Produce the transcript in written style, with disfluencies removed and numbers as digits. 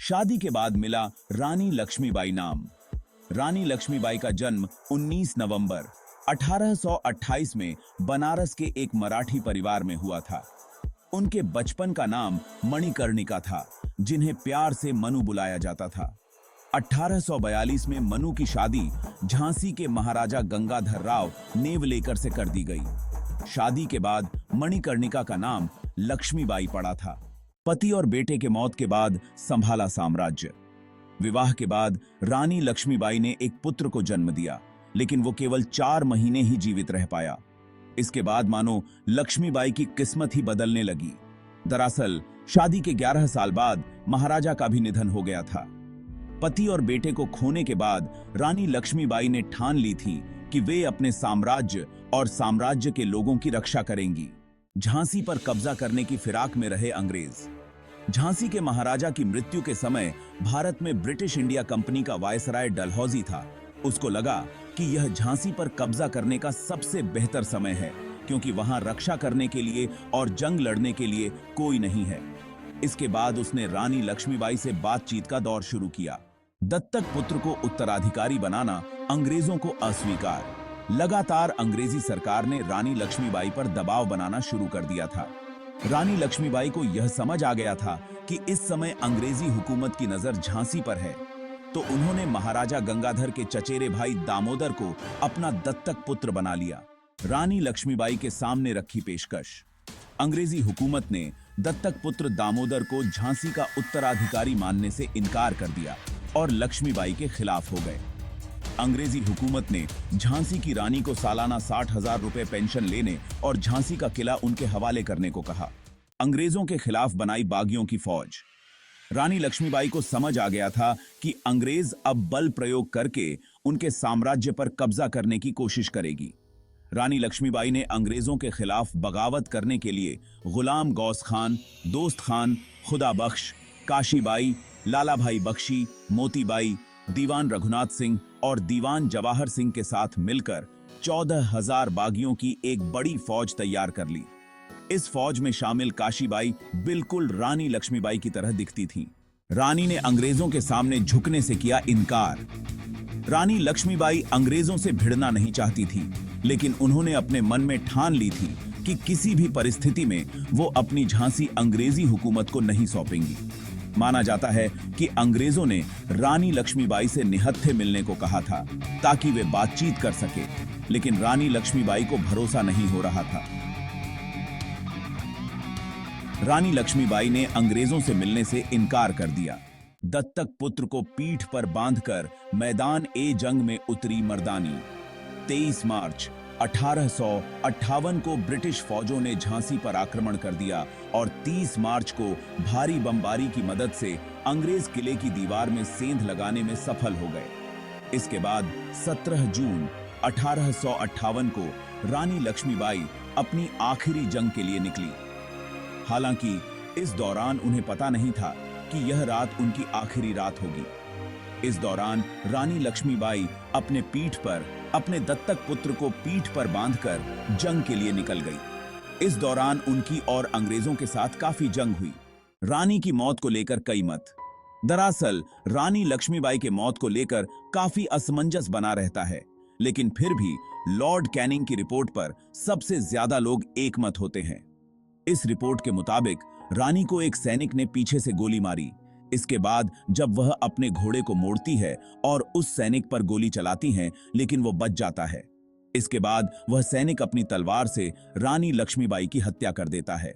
शादी के बाद मिला रानी लक्ष्मीबाई नाम। रानी लक्ष्मीबाई का जन्म 19 नवंबर 1828 में बनारस के एक मराठी परिवार में हुआ था। उनके बचपन का नाम मणिकर्णिका था, जिन्हें प्यार से मनु बुलाया जाता था। 1842 में मनु की शादी झांसी के महाराजा गंगाधर राव नेवलेकर से कर दी गई। शादी के बाद मणिकर्णिका का नाम लक्ष्मीबाई पड़ा था। पति और बेटे के मौत के बाद संभाला साम्राज्य। विवाह के बाद रानी लक्ष्मीबाई ने एक पुत्र को जन्म दिया, लेकिन वो केवल 4 महीने ही जीवित रह पाया। इसके बाद मानो लक्ष्मीबाई की किस्मत ही बदलने लगी। दरअसल शादी के 11 साल बाद महाराजा का भी निधन हो गया था। पति और बेटे को खोने के बाद रानी लक्ष्मीबाई ने ठान ली थी कि वे अपने साम्राज्य और साम्राज्य के लोगों की रक्षा करेंगी। झांसी पर कब्जा करने की फिराक में रहे अंग्रेज। झांसी के महाराजा की मृत्यु के समय भारत में ब्रिटिश इंडिया कंपनी का वायसराय डलहौजी था। उसको लगा कि यह झांसी पर कब्जा करने का सबसे बेहतर समय है, क्योंकि वहां रक्षा करने के लिए और जंग लड़ने के लिए कोई नहीं है। इसके बाद उसने रानी लक्ष्मीबाई से बातचीत का दौर शुरू किया। दत्तक पुत्र को उत्तराधिकारी बनाना अंग्रेजों को अस्वीकार। लगातार अंग्रेजी सरकार ने रानी लक्ष्मीबाई पर दबाव बनाना शुरू कर दिया था। रानी लक्ष्मीबाई को यह समझ आ गया था कि इस समय अंग्रेजी हुकूमत की नजर झांसी पर है, तो उन्होंने महाराजा गंगाधर के चचेरे भाई दामोदर को अपना दत्तक पुत्र बना लिया। रानी लक्ष्मीबाई के सामने रखी पेशकश। अंग्रेजी हुकूमत ने दत्तक पुत्र दामोदर को झांसी का उत्तराधिकारी मानने से इनकार कर दिया और लक्ष्मीबाई के खिलाफ हो गए। अंग्रेजी हुकूमत ने झांसी की रानी को सालाना 60,000 रुपए पेंशन लेने और झांसी का किला उनके हवाले करने को कहा। अंग्रेजों के खिलाफ बनाई बागियों की फौज। रानी लक्ष्मीबाई को समझ आ गया था कि अंग्रेज अब बल प्रयोग करके उनके साम्राज्य पर कब्जा करने की कोशिश करेगी। रानी लक्ष्मीबाई ने अंग्रेजों के खिलाफ बगावत करने के लिए गुलाम गौस खान, दोस्त खान, खुदा बख्श, काशीबाई, लाला भाई बख्शी, मोतीबाई, दीवान रघुनाथ सिंह और दीवान जवाहर सिंह के साथ मिलकर 14,000 बागियों की एक बड़ी फौज तैयार कर ली। इस फौज में शामिल काशीबाई बिल्कुल रानी लक्ष्मीबाई की तरह दिखती थी। रानी ने अंग्रेजों के सामने झुकने से किया इनकार। रानी लक्ष्मीबाई अंग्रेजों से भिड़ना नहीं चाहती थी, लेकिन उन्होंने अपने मन में ठान ली थी कि किसी भी परिस्थिति में वो अपनी झांसी अंग्रेजी हुकूमत को नहीं सौंपेंगी। माना जाता है कि अंग्रेजों ने रानी लक्ष्मीबाई से निहत्थे मिलने को कहा था ताकि वे बातचीत कर सके, लेकिन रानी लक्ष्मीबाई को भरोसा नहीं हो रहा था। रानी लक्ष्मीबाई ने अंग्रेजों से मिलने से इनकार कर दिया। दत्तक पुत्र को पीठ पर बांधकर मैदान ए जंग में उतरी मर्दानी। 23 मार्च 1858 को ब्रिटिश फौजों ने झांसी पर आक्रमण कर दिया और 30 मार्च को भारी बमबारी की मदद से अंग्रेज किले की दीवार में सेंध लगाने में सफल हो गए। इसके बाद 17 जून 1858 को रानी लक्ष्मीबाई अपनी आखिरी जंग के लिए निकली। हालांकि इस दौरान उन्हें पता नहीं था कि यह रात उनकी आखिरी रात होगी। इस दौरान रानी लक्ष्मीबाई अपने पीठ पर अपने दत्तक पुत्र को पीठ पर बांधकर जंग के लिए निकल गई। इस दौरान उनकी और अंग्रेजों के साथ काफी जंग हुई। रानी की मौत को लेकर कई मत। दरअसल रानी लक्ष्मीबाई के मौत को लेकर काफी असमंजस बना रहता है, लेकिन फिर भी लॉर्ड कैनिंग की रिपोर्ट पर सबसे ज्यादा लोग एकमत होते हैं। इस रिपोर्ट के मुताबिक रानी को एक सैनिक ने पीछे से गोली मारी। इसके बाद जब वह अपने घोड़े को मोड़ती है और उस सैनिक पर गोली चलाती है, लेकिन वो बच जाता है। इसके बाद वह सैनिक अपनी तलवार से रानी लक्ष्मीबाई की हत्या कर देता है।